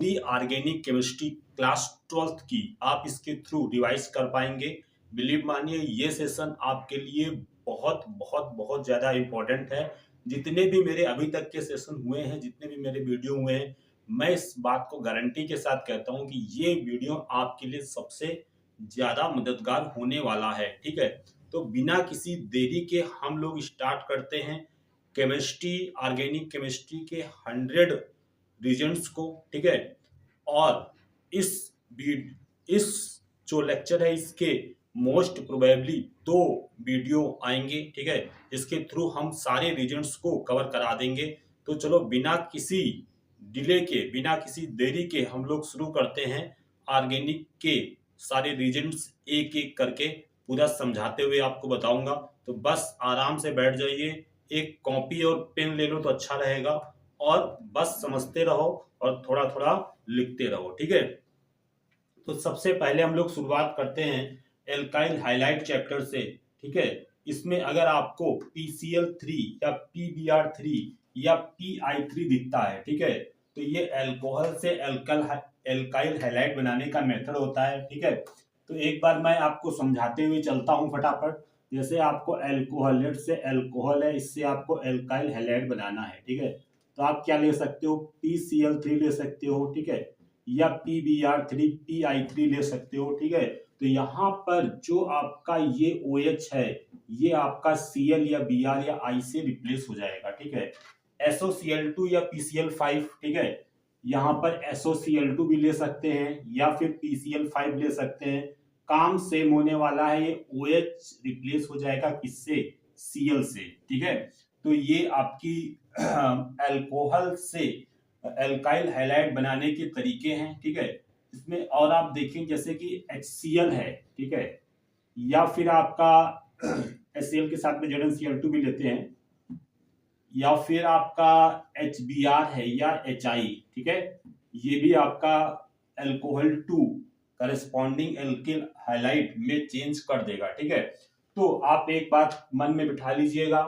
पूरी organic chemistry class 12th की आप इसके थ्रू रिवाइज कर पाएंगे। बिलीव मानिए ये सेशन आपके लिए बहुत बहुत बहुत ज़्यादा इम्पोर्टेंट है। जितने भी मेरे अभी तक के सेशन हुए हैं, जितने भी मेरे वीडियो हुए हैं, मैं इस बात को गारंटी के साथ कहता हूं कि ये वीडियो आपके लिए सबसे ज़्यादा मददगार होने वाला है। ठीक है, तो बिना किसी देरी के हम लोग स्टार्ट करते हैं केमिस्ट्री, ऑर्गेनिक केमिस्ट्री के 100 रीजन्स को। ठीक है, और इस इस जो लेक्चर है इसके मोस्ट प्रोबेबली 2 वीडियो आएंगे। ठीक है, इसके थ्रू हम सारे रीजन्स को कवर करा देंगे। तो चलो बिना किसी डिले के, बिना किसी देरी के हम लोग शुरू करते हैं ऑर्गेनिक के सारे रीजन्स एक एक करके पूरा समझाते हुए आपको बताऊंगा। तो बस आराम से बैठ जाइए, एक कॉपी और पेन ले लो तो अच्छा रहेगा, और बस समझते रहो और थोड़ा थोड़ा लिखते रहो। ठीक है, तो सबसे पहले हम लोग शुरुआत करते हैं एल्काइल हाइलाइट चैप्टर से। ठीक है, इसमें अगर आपको PCl3 या PBr3 या PI3 दिखता है, ठीक है, तो ये अल्कोहल से एल्काइल हाइलाइट बनाने का मेथड होता है। ठीक है, तो एक बार मैं आपको समझाते हुए चलता हूं फटाफट। जैसे आपको अल्कोहल, लेट से अल्कोहल है, इससे आपको एल्काइल हाइलाइट बनाना है। ठीक है, तो आप क्या ले सकते हो, PCl3 ले सकते हो। ठीक है, या PBr3, PI3 ले सकते हो। ठीक है, तो यहाँ पर जो आपका ये OH है, ये आपका Cl या Br या I से रिप्लेस हो जाएगा। ठीक है, SOCl2 या PCl5, ठीक है, यहाँ पर SOCl2 भी ले सकते हैं या फिर PCl5 ले सकते हैं। काम सेम होने वाला है, ये OH रिप्लेस हो जाएगा किससे, Cl से। ठीक है, तो ये आपकी अल्कोहल से एल्काइल हाइलाइड बनाने के तरीके हैं। ठीक है, इसमें और आप देखें जैसे कि HCl है, ठीक है, या फिर आपका HCl के साथ में ZnCl2 भी लेते हैं, या फिर आपका HBr है या HI। ठीक है, ये भी आपका अल्कोहल 2 करस्पॉन्डिंग एल्किल हाइलाइट में चेंज कर देगा। ठीक है, तो आप एक बात मन में बिठा लीजिएगा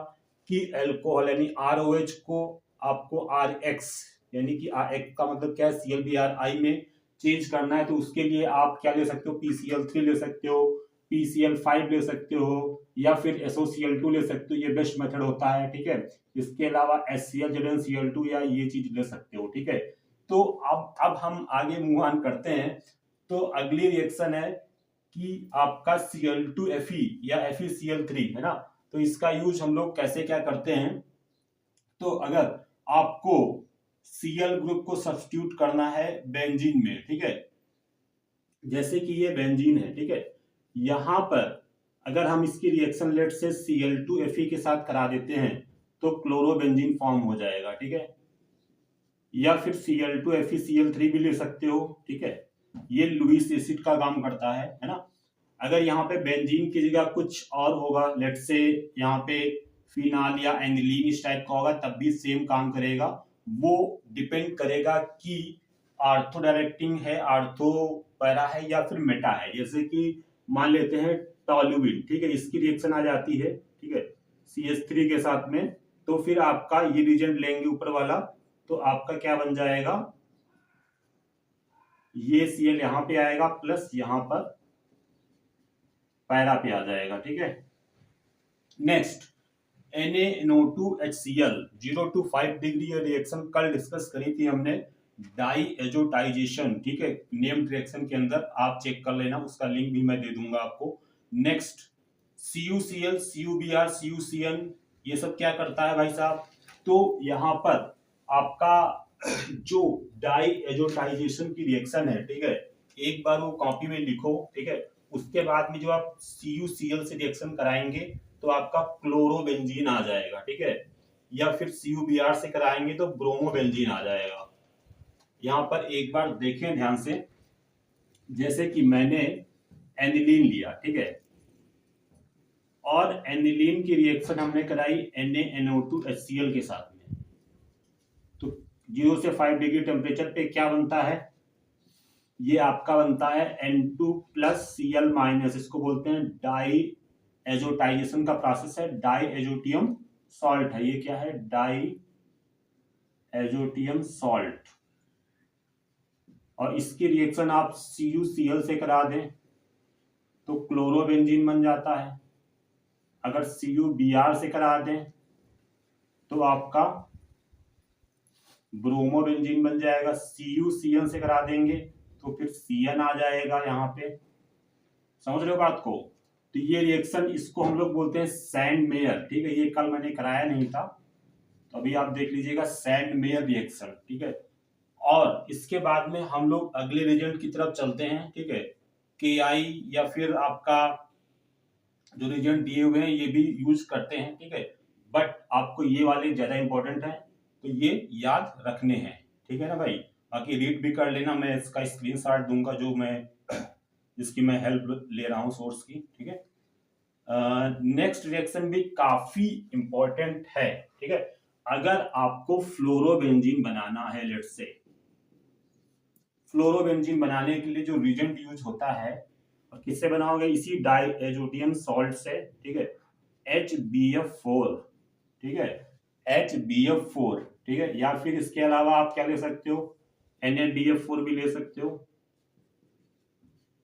कि अल्कोहल यानी ROH को आपको RX यानी कि RX का मतलब क्या है, ClBrI में चेंज करना है। तो उसके लिए आप क्या ले सकते हो, PCl3 ले सकते हो, PCl5 ले सकते हो, या फिर SOCl2 ले सकते हो। ये बेस्ट मेथड होता है। ठीक है, इसके अलावा HCl ZnCl2 या ये चीज ले सकते हो। ठीक है, तो अब हम आगे मूव ऑन करते हैं। तो अगली रिएक्शन है कि आपका Cl2Fe या FeCl3 है ना। तो इसका यूज हम लोग कैसे क्या करते हैं, तो अगर आपको Cl ग्रुप को सब्स्टिट्यूट करना है बेंजीन में, ठीक है, जैसे कि ये बेंजीन है, ठीक है, यहां पर अगर हम इसकी रिएक्शन लेट से Cl2Fe के साथ करा देते हैं तो क्लोरोबेंजीन फॉर्म हो जाएगा। ठीक है, या फिर Cl2FeCl3 भी ले सकते हो। ठीक है, ये लुईस एसिड का काम करता है ना। अगर यहाँ पे बेंजीन की जगह कुछ और होगा, लेट से यहाँ पे फिनाल या एनिलीन इस टाइप का होगा, तब भी सेम काम करेगा। वो डिपेंड करेगा कि आर्थो डायरेक्टिंग है, आर्थो पैरा है या फिर मेटा है। जैसे कि मान लेते हैं टॉल्यूबिन, ठीक है, इसकी रिएक्शन आ जाती है, ठीक है, CH3 के साथ में, तो फिर आपका ये रीजन लेंगे ऊपर वाला, तो आपका क्या बन जाएगा, ये Cl यहां पे आएगा प्लस यहां पर पैरा पे आ जाएगा। ठीक है, नेक्स्ट NaNO2HCl 0 to 5 डिग्री, ये रिएक्शन कल डिस्कस करी थी हमने, डाई एजोटाइजेशन। ठीक है, नेम्ड रिएक्शन के अंदर आप चेक कर लेना, उसका लिंक भी मैं दे दूंगा आपको। नेक्स्ट CuCl, CuBr, CuCN, ये सब क्या करता है भाई साहब, तो यहाँ पर आपका जो डाई एजोटाइजेशन की रिएक्शन है, ठीक है, एक बार वो कॉपी में लिखो। ठीक है, उसके बाद में जो आप CuCl से रिएक्शन कराएंगे तो आपका क्लोरोबेंजीन आ जाएगा। ठीक है, या फिर CuBr से कराएंगे तो ब्रोमोबेंजीन आ जाएगा। यहाँ पर एक बार देखें ध्यान से, जैसे कि मैंने एनिलीन लिया, ठीक है, और एनिलीन की रिएक्शन हमने कराई NaNO2HCl के साथ में, तो 0 से 5 डिग्री टेम्परेचर पे क्या बनता है, ये आपका बनता है N2 प्लस Cl-, इसको बोलते हैं डाई एजोटाइजेशन का प्रोसेस है, डाई एजोटियम सॉल्ट है। ये क्या है, डाई एजोटियम सॉल्ट। और इसकी रिएक्शन आप CuCl से करा दें तो क्लोरोबेंजीन बन जाता है। अगर CuBr से करा दें तो आपका ब्रोमोबेंजीन बन जाएगा। CuCl से करा देंगे तो फिर Cn आ जाएगा यहाँ पे। समझ रहे हो बात को? तो ये रिएक्शन, इसको हम लोग बोलते हैं सैंड मेयर, ठीक है। ये कल मैंने कराया नहीं था, तो अभी आप देख लीजिएगा, सैंड मेयर रिएक्शन, ठीक है। और इसके बाद में हम लोग अगले रिजल्ट की तरफ चलते हैं, ठीक है। KI या फिर आपका जो रिजल्ट दिए हुए हैं ये भी यूज करते हैं, ठीक है। बट आपको ये वाले ज्यादा इंपॉर्टेंट है, तो ये याद रखने हैं, ठीक है ना भाई। बाकी रीड भी कर लेना, मैं इसका स्क्रीनशॉट दूंगा जो मैं जिसकी मैं हेल्प ले रहा हूँ सोर्स की, ठीक है। नेक्स्ट रिएक्शन भी काफी इंपॉर्टेंट है, ठीक है। अगर आपको फ्लोरोबेंजीन बनाना है, लेट्स से फ्लोरोबेंजीन बनाने के लिए जो रिएजेंट यूज होता है, और किससे बनाओगे? इसी डाइएजोडियम सॉल्ट से, ठीक है। HBF4, ठीक है, HBF4, ठीक है। या फिर इसके अलावा आप क्या ले सकते हो? NaBF4 भी ले सकते हो।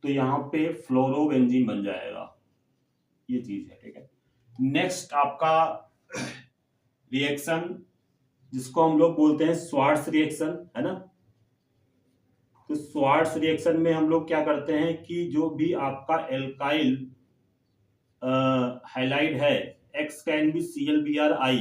तो यहाँ पे फ्लोरोबेंजीन बन जाएगा, ये चीज है, ठीक है। नेक्स्ट आपका रिएक्शन जिसको हम लोग बोलते हैं स्वार्ट्स रिएक्शन, है ना। तो स्वार्ट्स रिएक्शन में हम लोग क्या करते हैं कि जो भी आपका एल्काइल हाइलाइड है, X कैन बी ClBrI,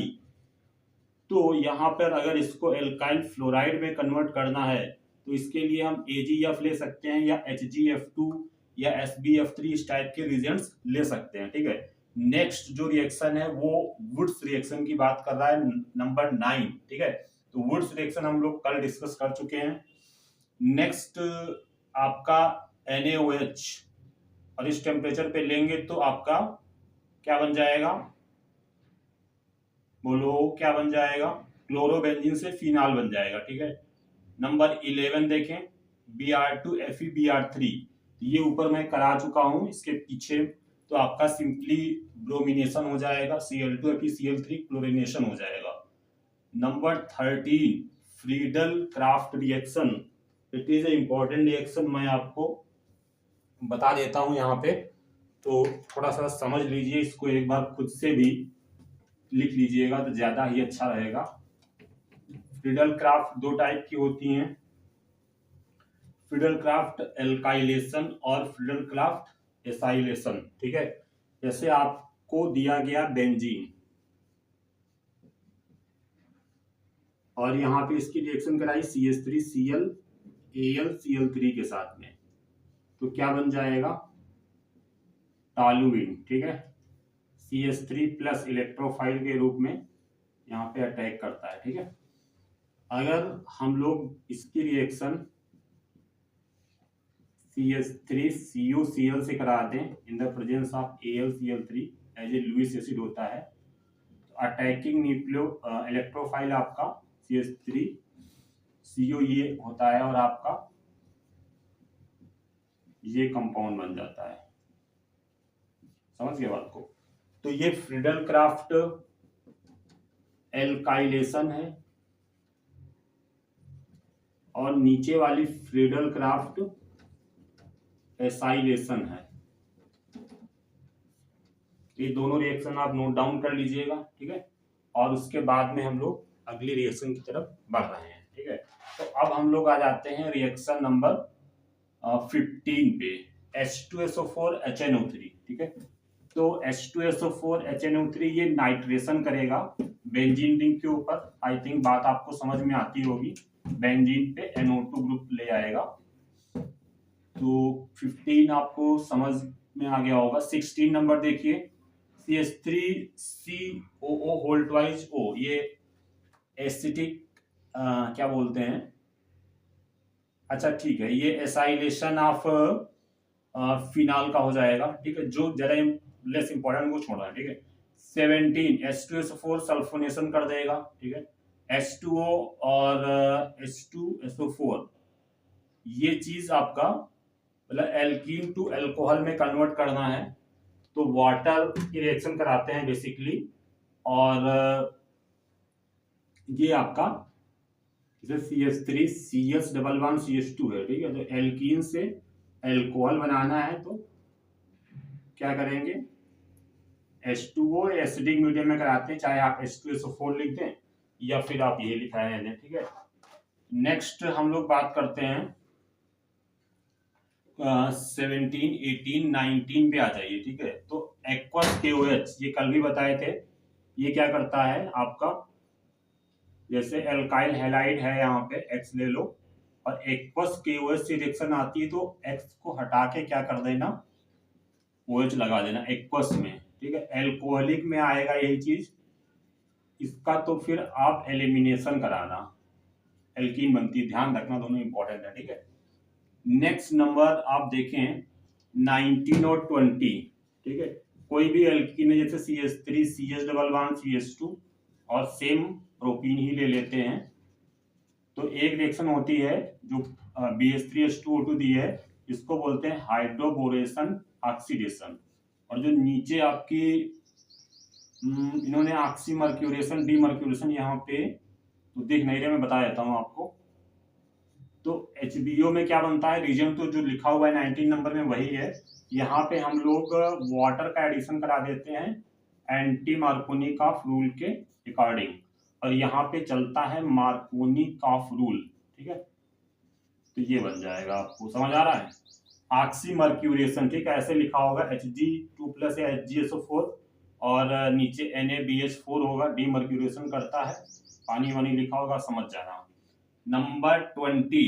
तो यहाँ पर अगर इसको एल्काइल फ्लोराइड में कन्वर्ट करना है तो इसके लिए हम AgF ले सकते हैं, या HgF2 या SbF3 इस टाइप के रिएजेंट्स ले सकते हैं, ठीक है। नेक्स्ट जो रिएक्शन है वो वुड्स रिएक्शन की बात कर रहा है, नंबर 9, ठीक है। तो वुड्स रिएक्शन हम लोग कल डिस्कस कर चुके हैं। नेक्स्ट आपका NaOH, और इस टेम्परेचर पे लेंगे तो आपका क्या बन जाएगा? बोलो क्या बन जाएगा? क्लोरोबेंजीन से फिनाल बन जाएगा, ठीक है। नंबर 11 देखें, Br2FeBr3, ये ऊपर मैं करा चुका हूं, इसके पीछे तो आपका सिंपली ब्रोमिनेशन हो जाएगा, Cl2FeCl3 क्लोरिनेशन हो जाएगा। Number 13 Friedel craft reaction, it is A important reaction, मैं आपको बता देता हूं यहाँ पे, तो थोड़ा सा समझ लीजिए इसको, एक बार खुद से भी लिख लीजिएगा तो ज्यादा ही अच्छा रहेगा। फ्रीडल क्राफ्ट दो टाइप की होती हैं, फ्रीडल क्राफ्ट एल्काइलेशन और फ्रीडल क्राफ्ट एसाइलेशन, ठीक है। जैसे आपको दिया गया बेंजीन और यहाँ पे इसकी रिएक्शन कराई CH3Cl AlCl3 के साथ में, तो क्या बन जाएगा? टॉलुइन, ठीक है। CH3 प्लस इलेक्ट्रोफाइल के रूप में यहाँ पे अटैक करता है, ठीक है। अगर हम लोग इसकी रिएक्शन CH3CuCl से करा दें in the presence of AlCl3 as a Lewis acid होता है, तो अटैकिंग न्यूक्लियो इलेक्ट्रोफाइल आपका CH3Cu ये होता है और आपका ये कंपाउंड बन जाता है। समझ गए बात को? तो ये फ्रीडल क्राफ्ट एल्काइलेशन है और नीचे वाली फ्रीडल क्राफ्ट एसाइलेशन है। ये दोनों रिएक्शन आप नोट डाउन कर लीजिएगा, ठीक है। और उसके बाद में हम लोग अगली रिएक्शन की तरफ बढ़ रहे हैं, ठीक है। तो अब हम लोग आ जाते हैं रिएक्शन नंबर 15 पे, H2SO4HNO3, ठीक है। तो H2SO4HNO3 ये नाइट्रेशन करेगा बेंजीन रिंग के ऊपर। आई थिंक बात आपको समझ में आती होगी, बेंजीन पे NO2 ग्रुप ले आएगा। तो 15 आपको समझ में आ गया होगा। 16 नंबर देखिए, CH3COO होल ट्वाइस O, ये एसिटिक क्या बोलते हैं, अच्छा ठीक है, ये एसाइलेशन ऑफ फिनाल का हो जाएगा, ठीक है। जो ज्यादा लेस इंपॉर्टेंट को छोड़ रहा है, ठीक है। 17 H2SO4 सल्फोनेशन कर देगा, ठीक है। H2O और H2SO4 ये चीज आपका मतलब एल्कीन टू अल्कोहल में कन्वर्ट करना है, तो वाटर की रिएक्शन कराते हैं बेसिकली, और ये आपका जैसे CH3 डबल वन CH2 है, ठीक है। तो एल्कीन से एल्कोहल बनाना है तो क्या करेंगे, H2O एसिडिक मीडियम में कराते हैं, चाहे आप H2SO4 लिख दें या फिर आप ये लिखा है, ठीक है। नेक्स्ट हम लोग बात करते हैं 17, 18, 19 पे आ जाइए, ठीक है। तो एक्वस KOH, ये कल भी बताए थे, ये क्या करता है आपका, जैसे एल्काइल हैलाइड है, यहाँ पे X ले लो, और एक्वस KOH से रिएक्शन आती है तो X को हटा के क्या कर देना, OH लगा देना एक्वस में, ठीक है। एल्कोहलिक में आएगा यही चीज, इसका तो फिर आप एलिमिनेशन कराना, एल्कीन बनती है, ध्यान रखना, दोनों इंपॉर्टेंट है, ठीक है। नेक्स्ट नंबर आप देखें 19 और 20, ठीक है। कोई भी एल्कीन है, जैसे CH3 CH double one CH2 और सेम प्रोपीन ही ले लेते हैं, तो एक रिएक्शन होती है जो BH3H2O2 दी है, इसको बोलते हैं हाइड्रोबोरेशन ऑक्सीडेशन। और जो नीचे आपकी इन्होंने ऑक्सीमर्क्यूरेशन डीमर्क्यूरेशन यहाँ पे तो दिख नहीं रहे, मैं बता देता हूँ आपको। तो HBO में क्या बनता है, रीजन तो जो लिखा हुआ है 19 नंबर में वही है, यहाँ पे हम लोग वाटर का एडिशन करा देते हैं एंटी मार्कोनिकॉफ रूल के अकॉर्डिंग, और यहाँ पे चलता है मार्कोनिकॉफ रूल, ठीक है। तो ये बन जाएगा, आपको समझ आ रहा है, ऑक्सीमर्क्यूरेशन, ठीक है, ऐसे लिखा होगा Hg2+ या HgSO4 और नीचे NaBH4 होगा, डीमर्क्यूरेशन करता है, पानी वानी लिखा होगा, समझ जाना। नंबर 20,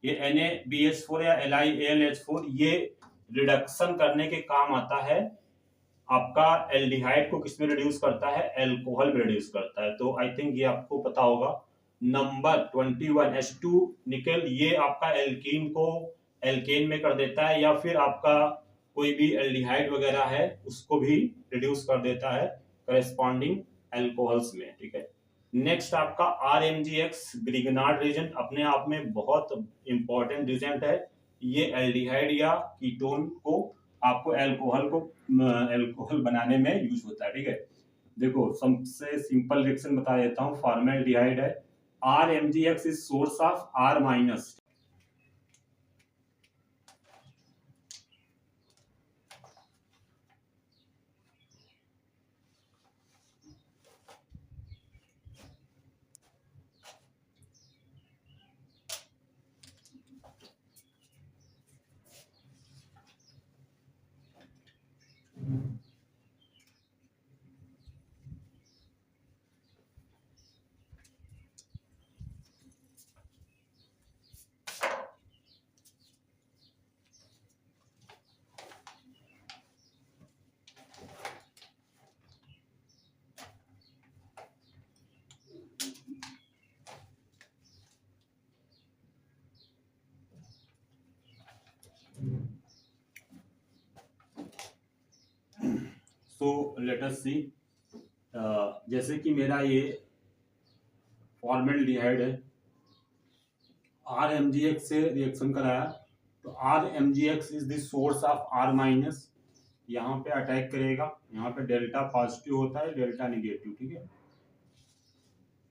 ये NaBH4 या LiAlH4 ये रिडक्शन करने के काम आता है, आपका एल्डिहाइड को किसमें रिड्यूस करता है, एल्कोहल में रिड्यूस करता है, तो आई थिंक ये आपको पता होगा। नंबर 21 H2 निकल, ये आपका एल्कीन को एल्केन में कर देता है, या फिर आपका कोई भी एल्डिहाइड वगैरह है उसको भी रिड्यूस कर देता है करेस्पॉन्डिंग एल्कोहल्स में, ठीक है। नेक्स्ट आपका RMGX ग्रिगनार्ड रीजेंट, अपने आप में बहुत इंपॉर्टेंट रीजेंट है, ये एल्डिहाइड या कीटोन को आपको एल्कोहल बनाने में यूज होता है, ठीक है। देखो सबसे सिंपल रिएक्शन बता देता हूँ, फॉर्मेल्डिहाइड है, RMGX is source of R-। So let us see, जैसे कि मेरा ये फॉर्मेल्डिहाइड है, RMGX से रिएक्शन कराया, तो RMGX is the source of R-, यहाँ पे अटैक करेगा, यहाँ पे डेल्टा पॉजिटिव होता है, डेल्टा निगेटिव, ठीक है।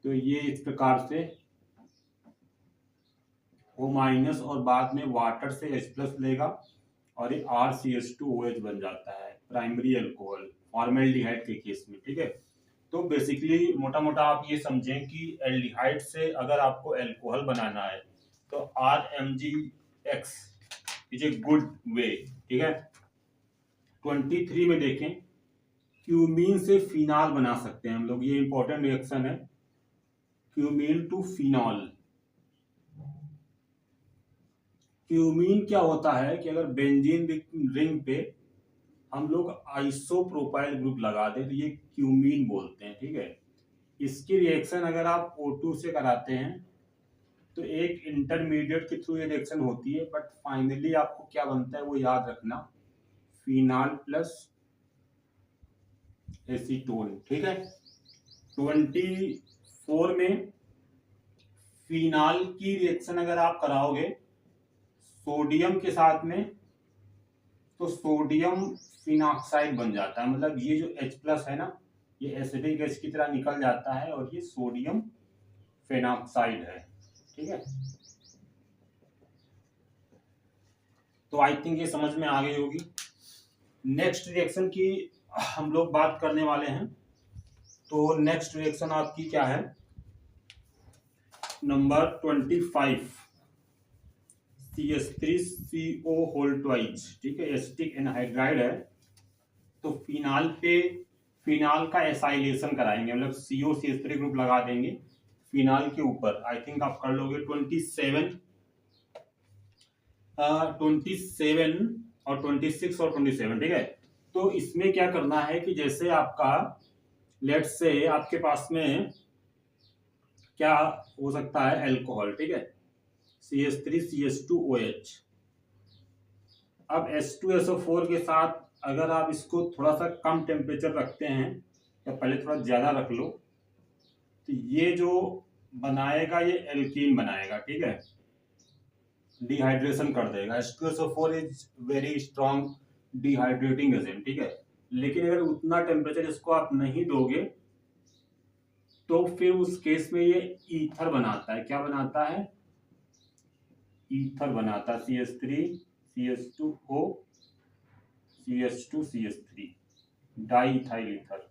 तो ये इस प्रकार से O- और बाद में वाटर से H+ लेगा और ये RCH2OH बन जाता है, प्राइमरी अल्कोहल फॉर्मेल्डिहाइड के केस में, ठीक है। तो बेसिकली मोटा मोटा आप ये समझें कि एल्डिहाइड से अगर आपको अल्कोहल बनाना है तो RMGX is a good way, ठीक है। 23 में देखें, क्यूमीन से फिनॉल बना सकते हैं हम लोग, ये इंपॉर्टेंट रिएक्शन है, क्यूमीन टू फिनॉल। क्यूमीन क्या होता है कि अगर बेंजीन रिंग पे हम लोग आइसोप्रोपाइल ग्रुप लगा दें तो ये क्यूमीन बोलते हैं, ठीक है। इसकी रिएक्शन अगर आप O2 से कराते हैं तो एक इंटरमीडिएट के थ्रू ये रिएक्शन होती है, बट फाइनली आपको क्या बनता है वो याद रखना, फिनॉल प्लस एसीटोन, ठीक है। 24 में फिनॉल की रिएक्शन अगर आप कराओगे सोडियम के साथ में तो सोडियम फिनॉक्साइड बन जाता है, मतलब ये जो H+ है ना, ये एसिडिक H की तरह निकल जाता है और ये सोडियम फिनॉक्साइड है, ठीक है। तो आई थिंक ये समझ में आ गई होगी। नेक्स्ट रिएक्शन की हम लोग बात करने वाले हैं। तो नेक्स्ट रिएक्शन आपकी क्या है, नंबर 25, CH3CO होल ट्वाइस, ठीक है, एसिटिक एनहाइड्राइड है। तो फिनाल का एसाइलेशन कराएंगे, मतलब COCH3 ग्रुप लगा देंगे फिनाल के ऊपर। आई थिंक आप कर लोगे 27 और 26 और 27, ठीक है। तो इसमें क्या करना है कि जैसे आपका लेट्स से आपके पास में क्या हो सकता है, अल्कोहल, ठीक है, CH3CH2OH। अब H2SO4 के साथ अगर आप इसको थोड़ा सा कम टेम्परेचर रखते हैं, या पहले थोड़ा ज्यादा रख लो, तो ये जो बनाएगा ये एल्कीन बनाएगा, ठीक है, डिहाइड्रेशन कर देगा। H2SO4 is very strong dehydrating agent, ठीक है। लेकिन अगर उतना टेम्परेचर इसको आप नहीं दोगे तो फिर उस केस में ये ईथर बनाता है। क्या बनाता है, ईथर बनाता है, CH3CH2O CH2CH3 di ethyl ether.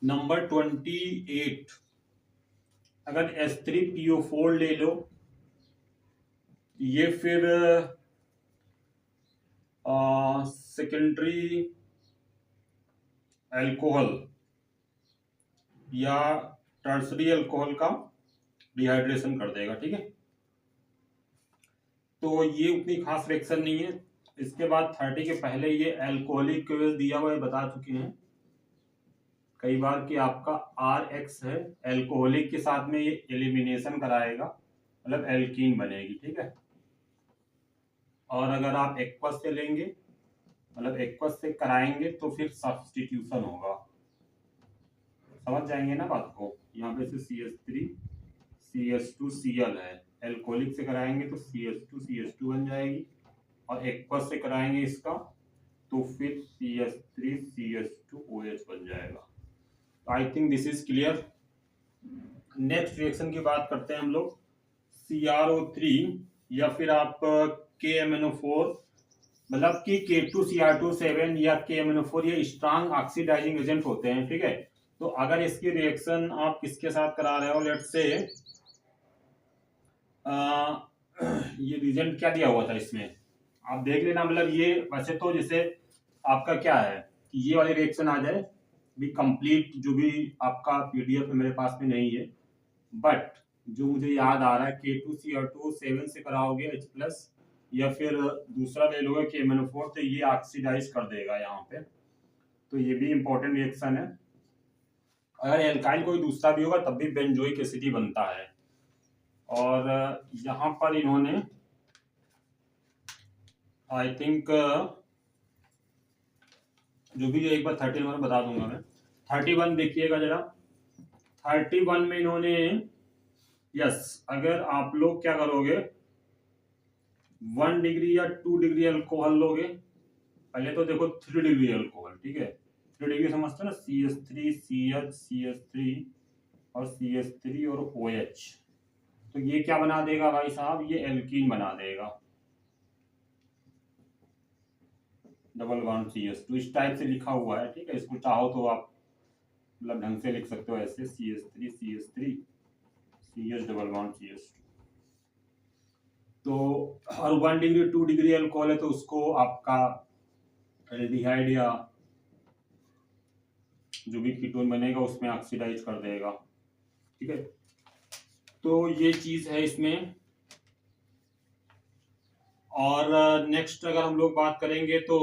Number 28, अगर H3PO4 ले लो, ये फिर सेकेंडरी अल्कोहल या टर्सरी अल्कोहल का डिहाइड्रेशन कर देगा, ठीक है। तो ये उतनी खास रिएक्शन नहीं है। इसके बाद 30 के पहले ये अल्कोहलिक दिया हुआ है, बता चुके हैं कई बार कि आपका RX है, अल्कोहलिक के साथ में ये एलिमिनेशन कराएगा, मतलब एल्कीन बनेगी, ठीक है। और अगर आप एक्वस से लेंगे, मतलब एक्वस से कराएंगे, तो फिर सब्स्टिट्यूशन होगा। समझ जाएंगे ना बात को। यहाँ पे से CH3 CH2Cl है, एल्कोहलिक से कराएंगे तो CH2CH2 बन जाएगी, और एक्वस से कराएंगे इसका तो फिर CH3CH2OH बन जाएगा। I think this is clear. Next reaction की बात करते हैं हम लोग, CrO3 या फिर आप KMNO4, मतलब कि K2Cr2 7 या KMNO4, ये स्ट्रॉन्ग ऑक्सीडाइजिंग एजेंट होते हैं, ठीक है। तो अगर इसकी रिएक्शन आप किसके साथ करा रहे हो, लेट्स से ये रीजन क्या दिया हुआ था इसमें, आप देख लेना। मतलब ये वैसे तो जैसे आपका क्या है कि ये वाली रिएक्शन आ जाए भी कंप्लीट, जो भी आपका PDF मेरे पास में नहीं है, बट जो मुझे याद आ रहा है K2Cr2 7 से कराओगे H+, या फिर दूसरा ले लोगे KMNO4, तो ये ऑक्सीडाइज कर देगा यहाँ पे। तो ये भी इंपॉर्टेंट रिएक्शन है। अगर एल्काइल कोई दूसरा भी होगा तब भी बेंजोइक एसिड ही बनता है। और यहाँ पर इन्होंने आई थिंक जो भी एक बार 30 नंबर बता दूंगा मैं। 31 देखिएगा जरा, 31 में इन्होंने यस, अगर आप लोग क्या करोगे 1 डिग्री या 2 डिग्री अल्कोहल लोगे, पहले तो देखो 3 डिग्री अल्कोहल, ठीक है, 3 डिग्री समझते हो ना, CH3 CH CH3 और CH3 और OH। तो ये क्या बना देगा भाई साहब, ये एल्कीन बना देगा, डबल बॉन्ड CH2 इस टाइप से लिखा हुआ है, ठीक है। इसको चाहो तो आप मतलब ढंग से लिख सकते हो ऐसे, CH3 CH3 CH double bond CH2। तो और 1 डिग्री 2 डिग्री अल्कोहल है तो उसको आपका एल्डिहाइड या जो भी कीटोन बनेगा उसमें ऑक्सीडाइज कर देगा, ठीक है। तो ये चीज है इसमें। और नेक्स्ट अगर हम लोग बात करेंगे तो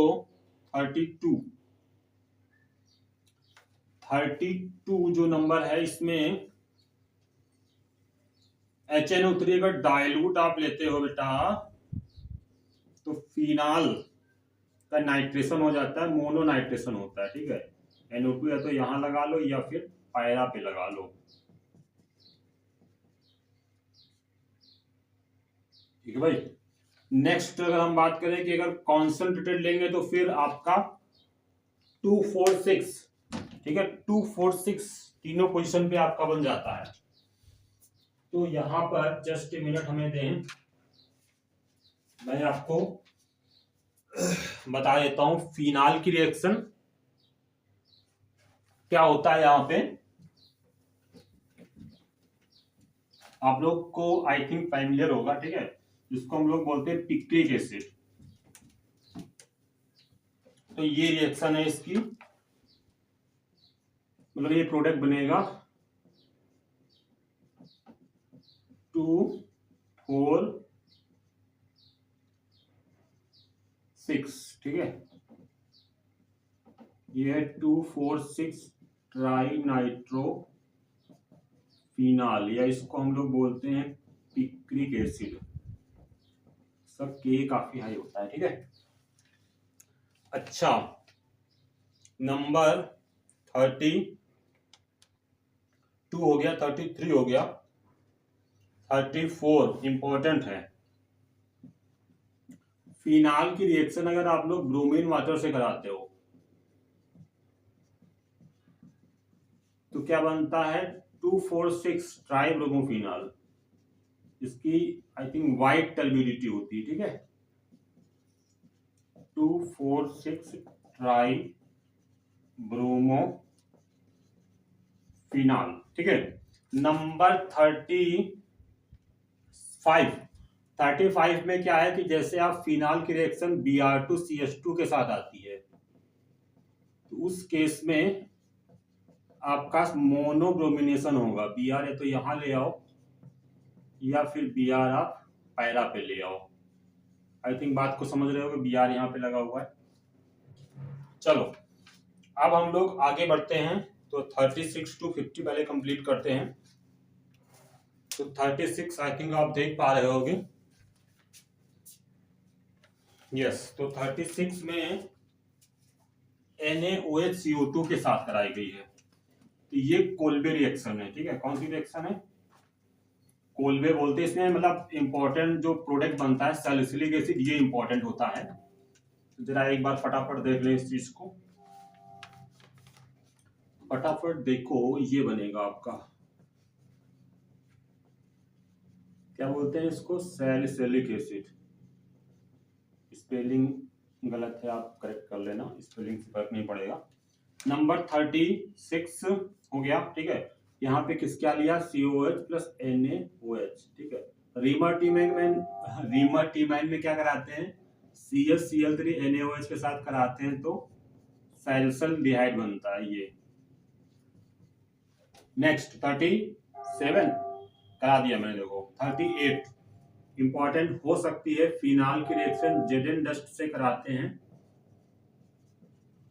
32 जो नंबर है, इसमें HNO3 अगर डाइल्यूट आप लेते हो बेटा तो फिनाल का नाइट्रेशन हो जाता है, मोनो नाइट्रेशन होता है, ठीक है। NO2 या तो यहां लगा लो या फिर पायरा पे लगा लो, ठीक है भाई। नेक्स्ट अगर हम बात करें कि अगर कॉन्सेंट्रेटेड लेंगे तो फिर आपका 246, ठीक है, 246 तीनों पोजीशन पे आपका बन जाता है। तो यहां पर जस्ट ए मिनट हमें दें, मैं आपको बता देता हूं फिनाल की रिएक्शन क्या होता है। यहां पे आप लोग को आई थिंक फैमिलियर होगा, ठीक है, जिसको हम लोग बोलते हैं पिक्रिक एसिड। तो ये रिएक्शन है इसकी, मतलब ये प्रोडक्ट बनेगा 2,4,6, ठीक है, ये है 2,4,6 ट्राई नाइट्रो फिनाल, या इसको हम लोग बोलते हैं पिक्रिक एसिड। सब के काफी हाई होता है, ठीक है। अच्छा, नंबर 32 हो गया, 33 हो गया, 34 इंपॉर्टेंट है। फिनाल की रिएक्शन अगर आप लोग ब्रोमीन वाटर से कराते हो तो क्या बनता है 2,4,6 ट्राई ब्रोमोफिनाल। इसकी आई थिंक वाइट टर्बिडिटी होती है, ठीक है, 2,4,6 ट्राई ब्रोमोफिनाल, ठीक है। नंबर 35 में क्या है कि जैसे आप फिनाल की रिएक्शन Br2CH2 के साथ आती है तो उस केस में आपका मोनोब्रोमिनेशन होगा। Br है तो यहां ले आओ, या फिर Br आप पैरा पे ले आओ। आई थिंक बात को समझ रहे हो कि Br यहाँ पे लगा हुआ है। चलो अब हम लोग आगे बढ़ते हैं, तो 36 to 50 पहले कंप्लीट करते हैं। तो 36 आई थिंक आप देख पा रहे होगे, यस। तो 36 में NaOH CO2 के साथ कराई गई है। तो ये कोल्बे रिएक्शन है, ठीक है। कौन सी रिएक्शन है? कोल्बे बोलते हैं। इसमें मतलब इंपॉर्टेंट जो प्रोडक्ट बनता है सैलिसिलिक एसिड, ये इंपॉर्टेंट होता है। तो जरा एक बार फटाफट देख लें इस चीज को, फटाफट देखो। ये बनेगा आपका, क्या बोलते हैं इसको, सैलिसिलिक एसिड। स्पेलिंग गलत है, आप करेक्ट कर लेना, स्पेलिंग से फर्क नहीं पड़ेगा। नंबर 36 हो गया, ठीक है। यहाँ पे किस क्या लिया, COH प्लस NaOH, ठीक है। रीमर में क्या कराते हैं, CH Cl3 NaOH के साथ कराते हैं तो सैलिसल्डिहाइड बनता है ये। नेक्स्ट 37 करा दिया मैंने, देखो 38 इंपॉर्टेंट हो सकती है। फिनाल की रिएक्शन जेडन डस्ट से कराते हैं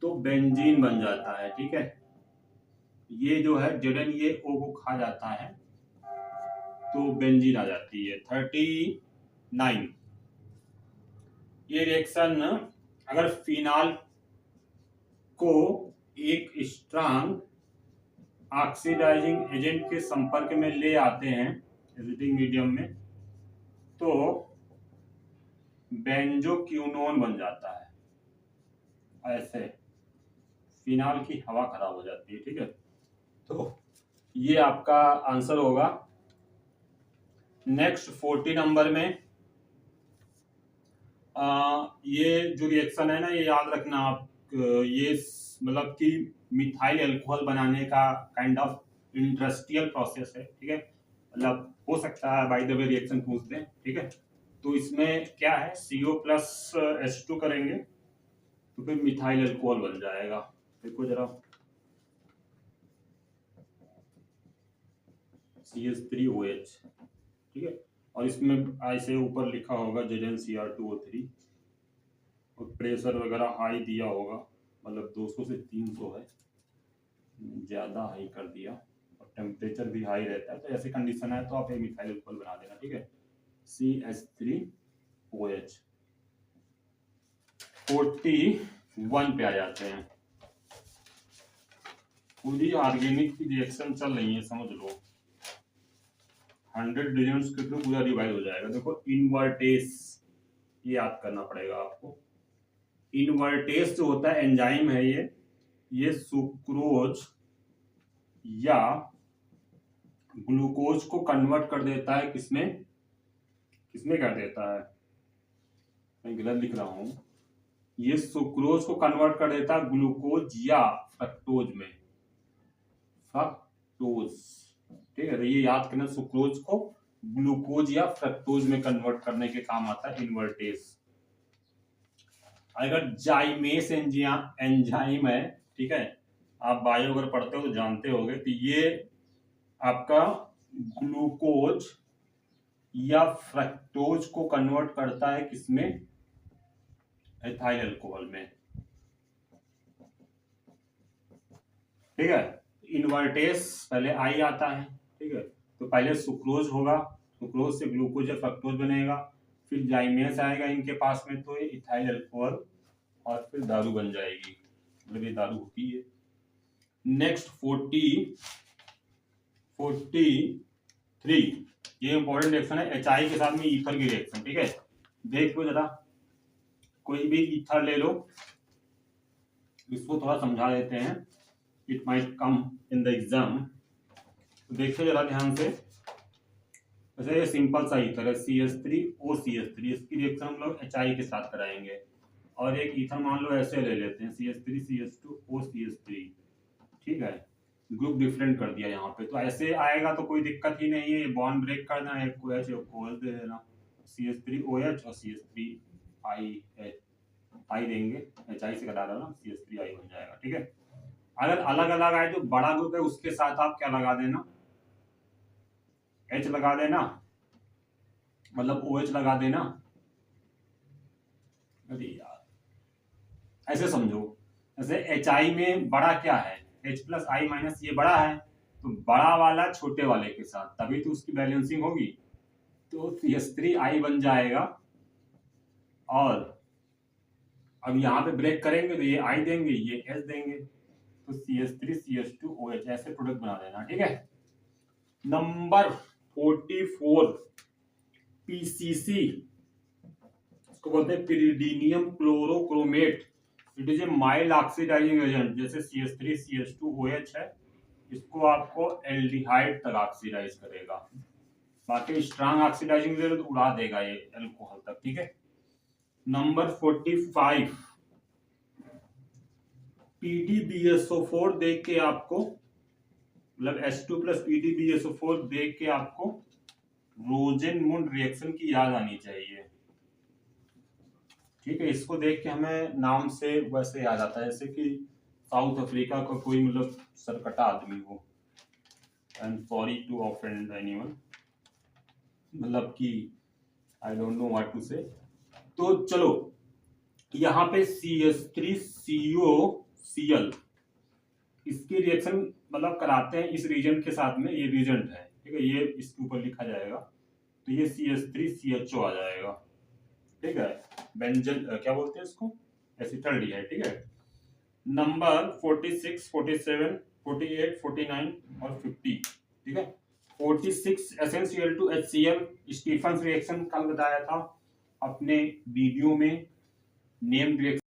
तो बेंजीन बन जाता है, ठीक है। ये जो है जेडन, ये O को खा जाता है तो बेंजीन आ जाती है। 39 ये रिएक्शन अगर फिनाल को एक स्ट्रांग ऑक्सीडाइजिंग एजेंट के संपर्क में ले आते हैं एसिडिक मीडियम में तो बेंजोक्विनोन बन जाता है। ऐसे फिनाल की हवा खराब हो जाती है, ठीक है। तो ये आपका आंसर होगा। नेक्स्ट 40 नंबर में ये जो रिएक्शन है ना, ये याद रखना आप, ये मतलब कि मिथाइल अल्कोहल बनाने का काइंड ऑफ इंडस्ट्रियल प्रोसेस है, ठीक है। मतलब हो सकता है बाय द वे रिएक्शन पूछ दें, ठीक है। तो इसमें क्या है, CO प्लस H2 करेंगे तो फिर मिथाइल अल्कोहल बन जाएगा। देखो जरा, CH3OH, ठीक है। और इसमें ऐसे ऊपर लिखा होगा ZnCr2O3 और प्रेशर वगैरह हाई दिया होगा, मतलब 200 से 300 है, ज़्यादा हाई कर दिया, और टेम्परेचर भी हाई रहता है। तो ऐसी कंडीशन है तो आप एक मिथाइल अल्कोहल बना देना, ठीक है, CH3OH। 41 पे आ जाते हैं। पूरी ऑर्गेनिक की रिएक्शन चल रही है, समझ लो। 100 डिविजन्स के थ्रू पूरा रिवाइज हो जाएगा। देखो इनवर्टेस, ये याद करना पड़ेगा आपको। इनवर्टेस जो होता है एंजाइम है, ये सुक्रोज या ग्लूकोज को कन्वर्ट कर देता है किसमें किसमें कर देता है, मैं गलत लिख रहा हूं, ये सुक्रोज को कन्वर्ट कर देता है ग्लूकोज या फ्रक्टोज में, फ्रक्टोज। ठीक है, तो ये याद करना, सुक्रोज को ग्लूकोज या फ्रक्टोज में कन्वर्ट करने के काम आता है इन्वर्टेज। अगर जाइमेस एंजाइम है, ठीक है, आप बायो अगर पढ़ते हो तो जानते होंगे, तो ये आपका ग्लूकोज या फ्रक्टोज को कन्वर्ट करता है किसमें, एथाइल अल्कोहल में। ठीक है, इन्वर्टेज पहले आई आता है, ठीक है, तो पहले सुक्रोज होगा, सुक्रोज से ग्लूकोज या फ्रक्टोज बनेगा, फिर जाइमेस आएगा इनके पास में, तो ये इथाइल अल्कोहल, और फिर दारू बन जाएगी, मतलब ये दारू होती है। नेक्स्ट 43, ये इंपॉर्टेंट रिएक्शन है, HI के साथ में ईथर की रिएक्शन। ठीक है, देख लो जरा, कोई भी ईथर ले लो, इसको थोड़ा समझा देते हैं, it might come in the exam. देखिए जरा ध्यान से, वैसे ये सिंपल सा ईथर है, CH3OCH3, इसकी रिएक्शन हम लोग HI के साथ कराएंगे। और एक ईथर मान लो ऐसे ले लेते हैं, CH3CH2OCH3, ठीक है, ग्रुप डिफरेंट कर दिया यहाँ पे, तो ऐसे आएगा तो कोई दिक्कत ही नहीं है, बॉन्ड ब्रेक कर देना, एक को H एक को OH दे देना, CH3OH और CH3I देंगे, HI से करा देना, CH3I बन जाएगा। ठीक है, अगर अलग अलग आए जो बड़ा ग्रुप है उसके साथ आप क्या लगा देना, H लगा देना, मतलब OH लगा देना। अरे यार, ऐसे समझो, जैसे HI में बड़ा क्या है, H+I- ये बड़ा है, तो बड़ा वाला छोटे वाले के साथ, तभी तो उसकी बैलेंसिंग होगी, तो CH3I बन जाएगा। और अब यहाँ पे ब्रेक करेंगे तो ये I देंगे, ये H देंगे, तो CH3CH2OH ऐसे प्रोडक्ट बना देना। ठीक है, नंबर 44 PCC, इसको बोलते हैं pyridinium chlorochromate. It is a mild oxidizing agent, जैसे CH3CH2OH है, इसको आपको एल्डिहाइड तक ऑक्सीडाइज करेगा, बाकी स्ट्रांग ऑक्सीडाइजिंग तो उड़ा देगा ये अल्कोहल तक। ठीक है, नंबर 45 PDBSO4 देख के आपको, मतलब H2 + PDBSO4 देख के आपको रोजेनमुंड रिएक्शन की याद आनी चाहिए। ठीक है, इसको देख के हमें नाम से वैसे याद आता है, जैसे कि साउथ अफ्रीका का कोई मतलब सरकटा आदमी हो, and sorry to offend anyone, मतलब कि I don't know what to say. तो चलो, यहाँ पे CH3COCl, इसकी रिएक्शन मतलब कराते हैं इस रीजन के साथ में, ये रीजन है, ठीक है, ये इसके ऊपर लिखा जाएगा, तो ये CH3CHO आ जाएगा। ठीक है, बेंजल क्या बोलते हैं इसको, एसिटल्डिहाइड। ठीक है, नंबर 46, 47, 48, 49 और 50। ठीक है, 46 SnCl2HCl, स्टीफंस रिएक्शन कल बताया था अपने वीडियो में, नेम रिएक्शन